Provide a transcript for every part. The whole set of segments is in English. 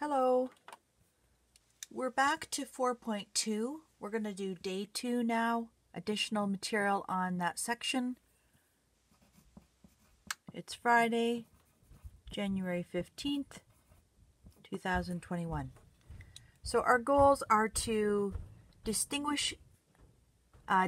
Hello. We're back to 4.2. We're going to do day 2 now. Additional material on that section. It's Friday, January 15th, 2021. So our goals are to distinguish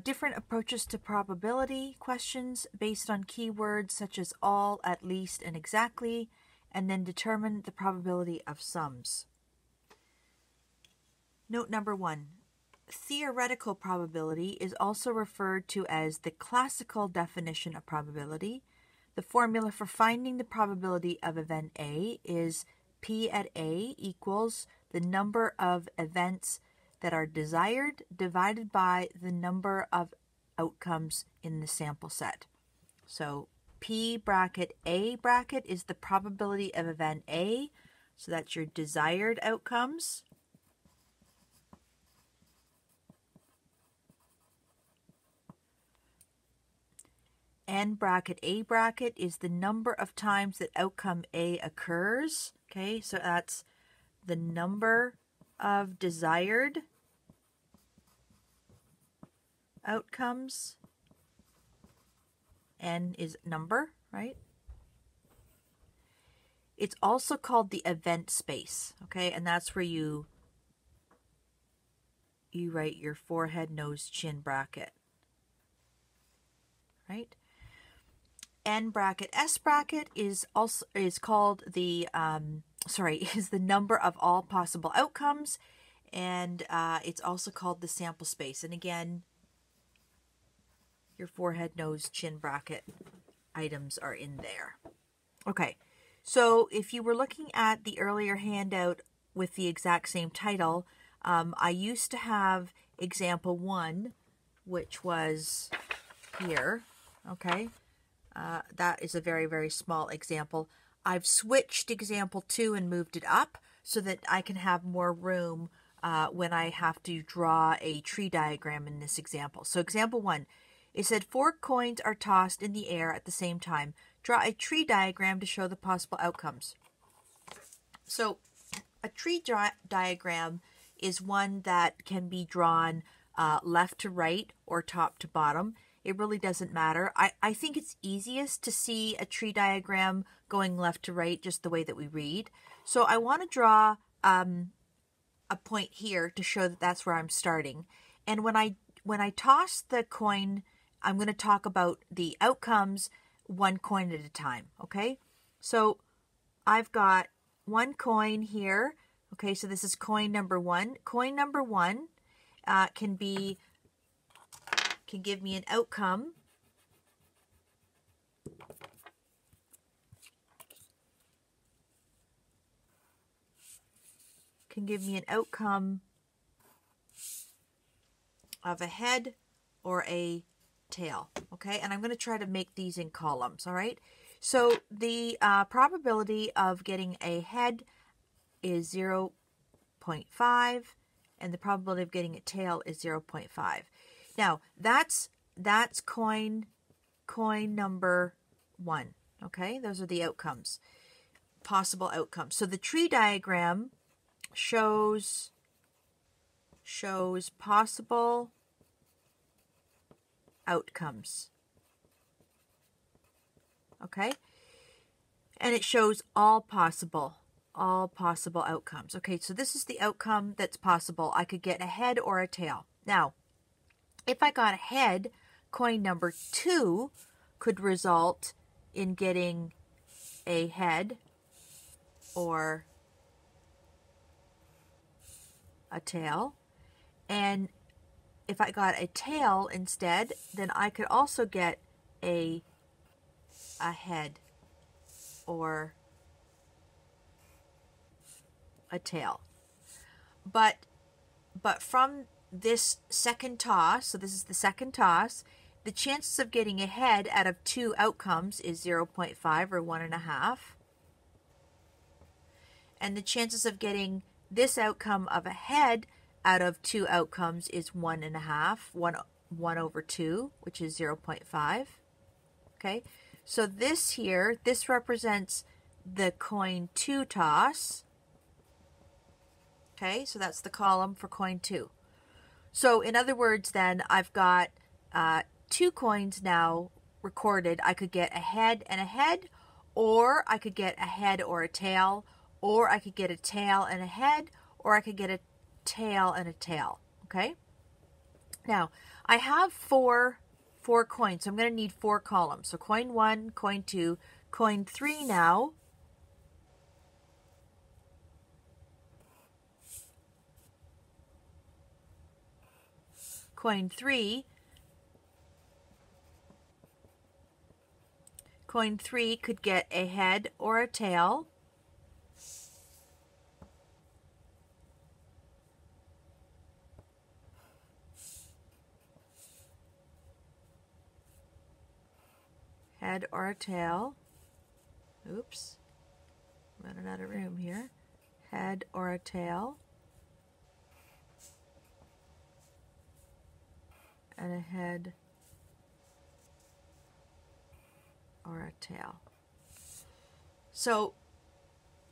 different approaches to probability questions based on keywords such as all, at least, and exactly, and then determine the probability of sums. Note number 1. Theoretical probability is also referred to as the classical definition of probability. The formula for finding the probability of event A is P at A equals the number of events that are desired divided by the number of outcomes in the sample set. So P bracket A bracket is the probability of event A, so that's your desired outcomes. N bracket A bracket is the number of times that outcome A occurs. Okay, so that's the number of desired outcomes. N is number, right? It's also called the event space, okay? And that's where you write your forehead, nose, chin bracket, right? N bracket S bracket is called the is the number of all possible outcomes, and it's also called the sample space. And again, your forehead, nose, chin bracket items are in there. Okay, so if you were looking at the earlier handout with the exact same title, I used to have example 1, which was here, okay? That is a very, very small example. I've switched example 2 and moved it up so that I can have more room when I have to draw a tree diagram in this example. So example 1, it said 4 coins are tossed in the air at the same time. Draw a tree diagram to show the possible outcomes. So a tree diagram is one that can be drawn left to right or top to bottom. It really doesn't matter. I think it's easiest to see a tree diagram going left to right, just the way that we read. So I want to draw a point here to show that that's where I'm starting. And when I toss the coin, I'm going to talk about the outcomes 1 coin at a time, okay? So I've got 1 coin here. Okay, so this is coin number 1. Coin number 1 can give me an outcome of a head or a tail, okay? And I'm going to try to make these in columns, all right? So the probability of getting a head is 0.5, and the probability of getting a tail is 0.5. Now, that's coin number 1, okay? Those are the outcomes, possible outcomes. So the tree diagram shows possible outcomes, okay? And it shows all possible outcomes. Okay, so this is the outcome that's possible. I could get a head or a tail. Now, if I got a head, coin number 2 could result in getting a head or a tail. And if I got a tail instead, then I could also get a head or a tail. But from this second toss, so this is the second toss, the chances of getting a head out of 2 outcomes is 0.5 or 1.5. And the chances of getting this outcome of a head out of 2 outcomes is 1.5, 1 over 2, which is 0.5. Okay, so this here, this represents the coin 2 toss. Okay, so that's the column for coin 2. So in other words, then I've got 2 coins now recorded. I could get a head and a head, or I could get a head or a tail, or I could get a tail and a head, or I could get a tail and a tail. Okay. Now I have four coins, so I'm going to need 4 columns. So coin 1, coin 2, coin 3 now. Coin 3. Coin 3 could get a head or a tail. Head or a tail. Oops. Running out of room here. Head or a tail. And a head or a tail. So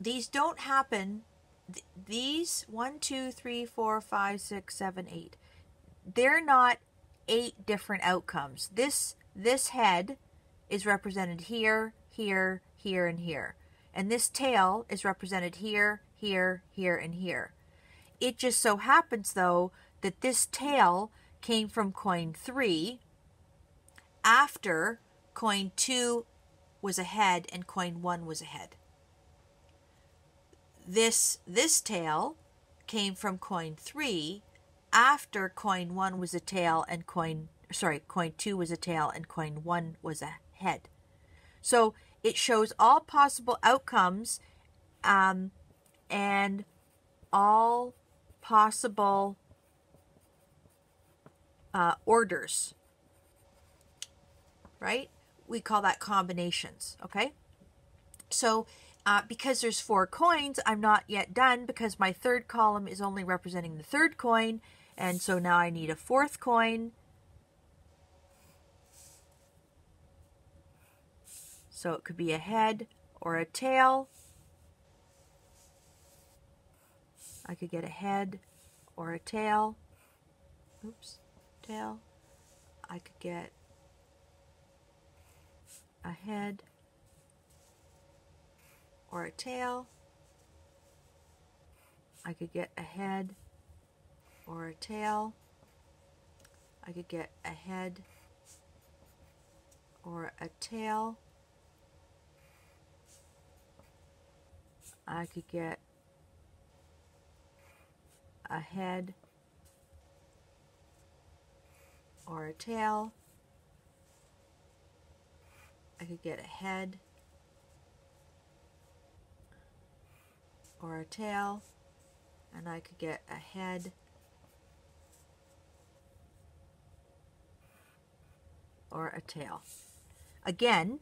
these don't happen. These 1, 2, 3, 4, 5, 6, 7, 8. They're not 8 different outcomes. This head is represented here, here, here, and here. And this tail is represented here, here, here, and here. It just so happens, though, that this tail came from coin 3 after coin 2 was a head and coin 1 was a head. This tail came from coin 3 after coin 1 was a tail and coin 2 was a tail and coin 1 was a head. So it shows all possible outcomes and all possible orders, right? We call that combinations, okay? So because there's 4 coins, I'm not yet done because my 3rd column is only representing the 3rd coin, and so now I need a 4th coin. So it could be a head or a tail. I could get a head or a tail. Oops, tail. I could get a head or a tail. I could get a head or a tail. I could get a head or a tail. I could get a head or a tail. I could get a head or a tail, and I could get a head or a tail. Again,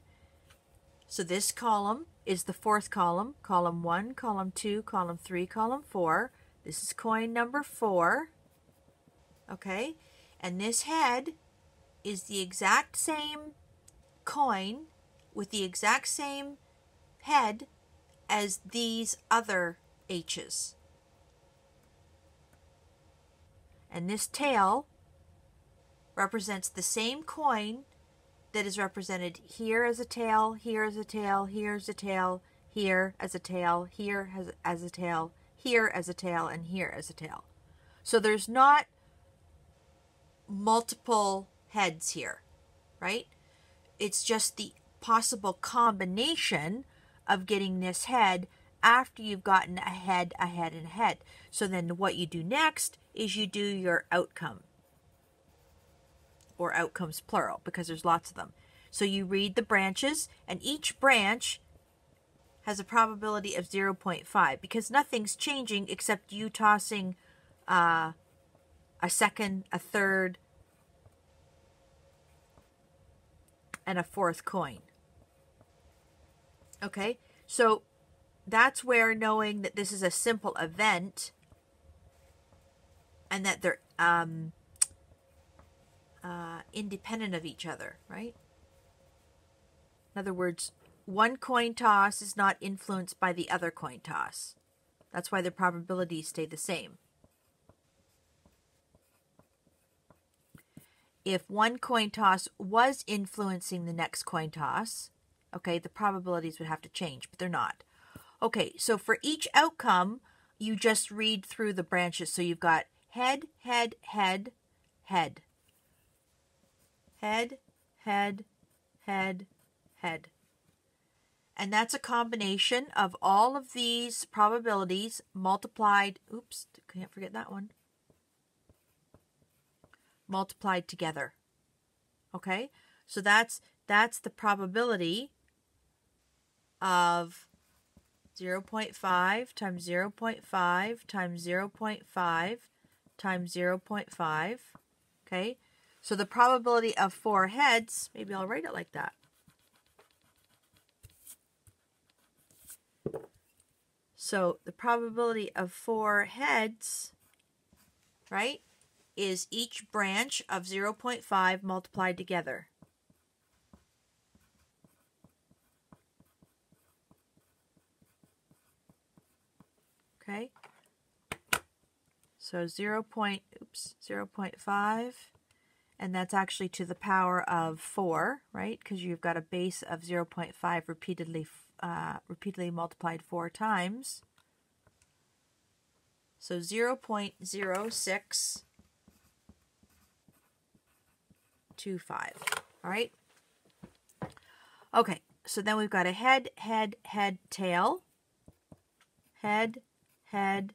so this column is the 4th column, column 1, column 2, column 3, column 4. This is coin number 4, okay? And this head is the exact same coin with the exact same head as these other H's. And this tail represents the same coin that is represented here as a tail, here as a tail, here as a tail, here as a tail, here as a tail, here as a tail, and here as a tail. So there's not multiple heads here, right? It's just the possible combination of getting this head after you've gotten a head, a head, and a head. So then what you do next is you do your outcome, or outcomes plural, because there's lots of them. So you read the branches, and each branch has a probability of 0.5 because nothing's changing except you tossing a second, a third, and a 4th coin. Okay, so that's where knowing that this is a simple event and that they're independent of each other, right? In other words, one coin toss is not influenced by the other coin toss. That's why the probabilities stay the same. If one coin toss was influencing the next coin toss, okay, the probabilities would have to change, but they're not. Okay, so for each outcome, you just read through the branches. So you've got head, head, head, head. Head, head, head, head. And that's a combination of all of these probabilities multiplied, oops, can't forget that one, multiplied together. Okay, so that's the probability of 0.5 times 0.5 times 0.5 times 0.5. Okay, so the probability of 4 heads, maybe I'll write it like that. So the probability of 4 heads, right, is each branch of 0.5 multiplied together. Okay, so 0.5, and that's actually to the power of 4, right? Because you've got a base of 0.5 repeatedly multiplied 4 times. So 0.0625. All right. Okay, so then we've got a head, head, head, tail. Head, head,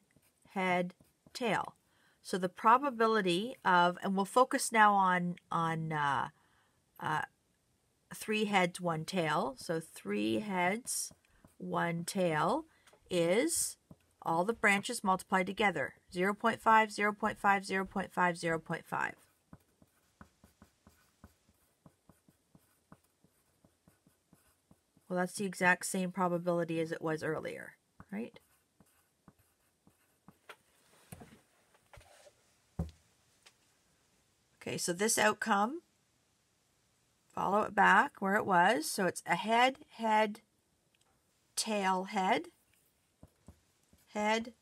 head, tail. So the probability of, and we'll focus now on 3 heads, 1 tail. So 3 heads, 1 tail is all the branches multiplied together. 0.5, 0.5, 0.5, 0.5. Well, that's the exact same probability as it was earlier, right? Okay, so this outcome, follow it back where it was. So it's a head, head, tail, head. Head,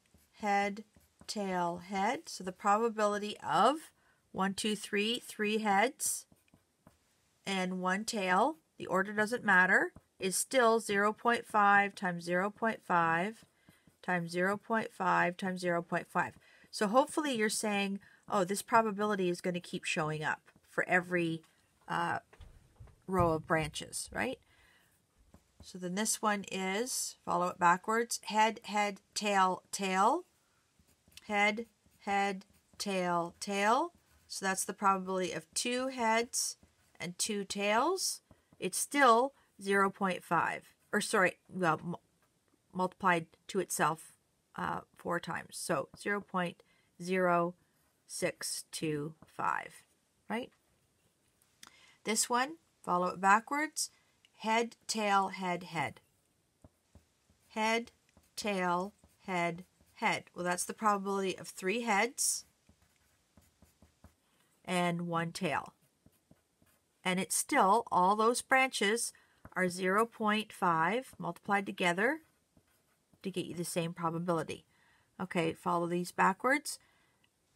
head, tail, head. So the probability of 1, 2, 3, 3 heads and 1 tail, the order doesn't matter, is still 0.5 times 0.5 times 0.5 times 0.5. So hopefully you're saying, oh, this probability is going to keep showing up for every row of branches, right? So then this one is, follow it backwards, head, head, tail, tail, head, head, tail, tail. So that's the probability of 2 heads and 2 tails. It's still 0.5, or sorry, well, multiplied to itself 4 times. So 0.0625, right? This one, follow it backwards. Head, tail, head, head. Head, tail, head, head. Well, that's the probability of 3 heads and 1 tail. And it's still, all those branches are 0.5 multiplied together to get you the same probability. Okay, follow these backwards.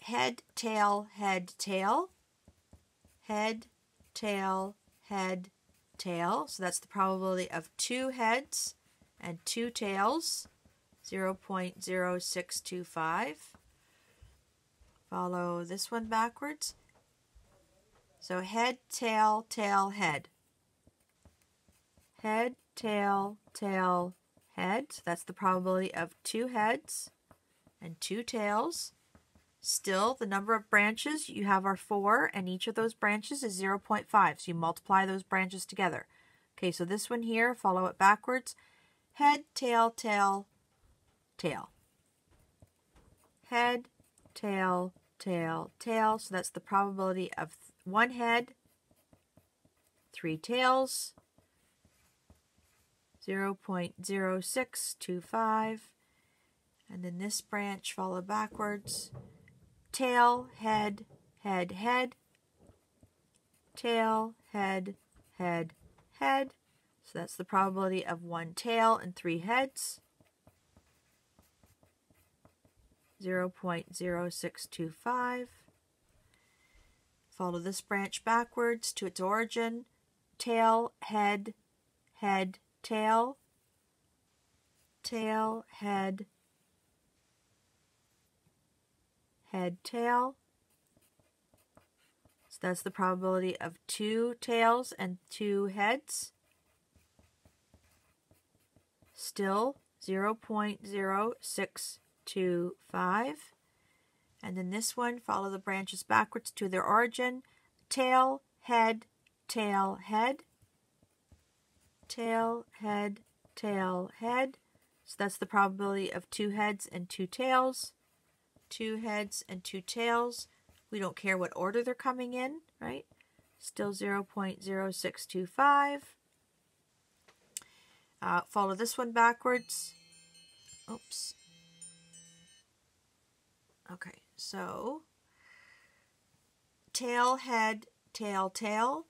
Head, tail, head, tail. Head, tail, head, tail. So that's the probability of 2 heads and 2 tails, 0.0625. Follow this one backwards. So head, tail, tail, head. Head, tail, tail, head. So that's the probability of 2 heads and 2 tails. Still, the number of branches you have are 4, and each of those branches is 0.5. So you multiply those branches together. Okay, so this one here, follow it backwards. Head, tail, tail, tail. Head, tail, tail, tail. So that's the probability of 1 head, 3 tails, 0.0625. And then this branch, follow backwards. Tail, head, head, head. Tail, head, head, head. So that's the probability of 1 tail and 3 heads. 0.0625. Follow this branch backwards to its origin. Tail, head, head, tail, tail, head, head, tail. So that's the probability of 2 tails and 2 heads. Still 0.0625. And then this one, follow the branches backwards to their origin. Tail, head, tail, head, tail, head, tail, head. So that's the probability of 2 heads and 2 tails. 2 heads and 2 tails. We don't care what order they're coming in, right? Still 0.0625. Follow this one backwards. Oops. Okay, so tail, head, tail, tail,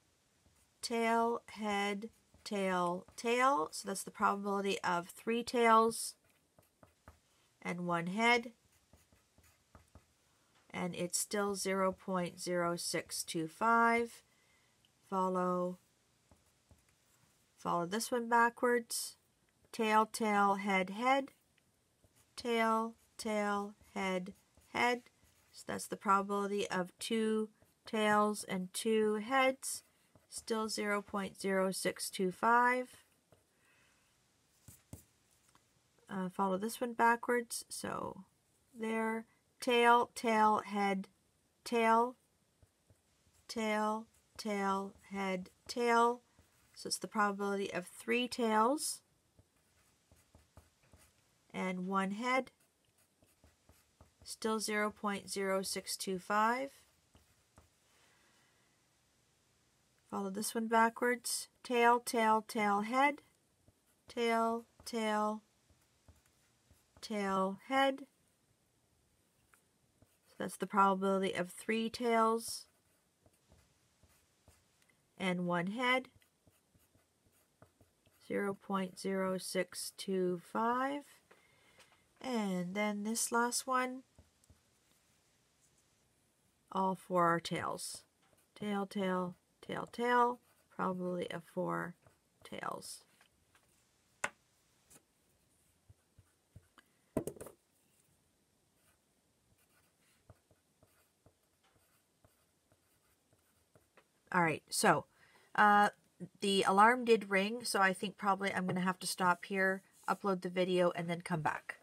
tail, head, tail, tail. So that's the probability of 3 tails and 1 head. And it's still 0.0625. Follow this one backwards. Tail, tail, head, head. Tail, tail, head, head. So that's the probability of 2 tails and 2 heads. Still 0.0625. Follow this one backwards. So there. Tail, tail, head, tail, tail, tail, head, tail. So it's the probability of 3 tails and 1 head. Still 0.0625. Follow this one backwards. Tail, tail, tail, head, tail, tail, tail, head. That's the probability of 3 tails and 1 head. 0.0625. And then this last one, all 4 are tails. Tail, tail, tail, tail. Probability of 4 tails. All right, so the alarm did ring, so I think probably I'm going to have to stop here, upload the video, and then come back.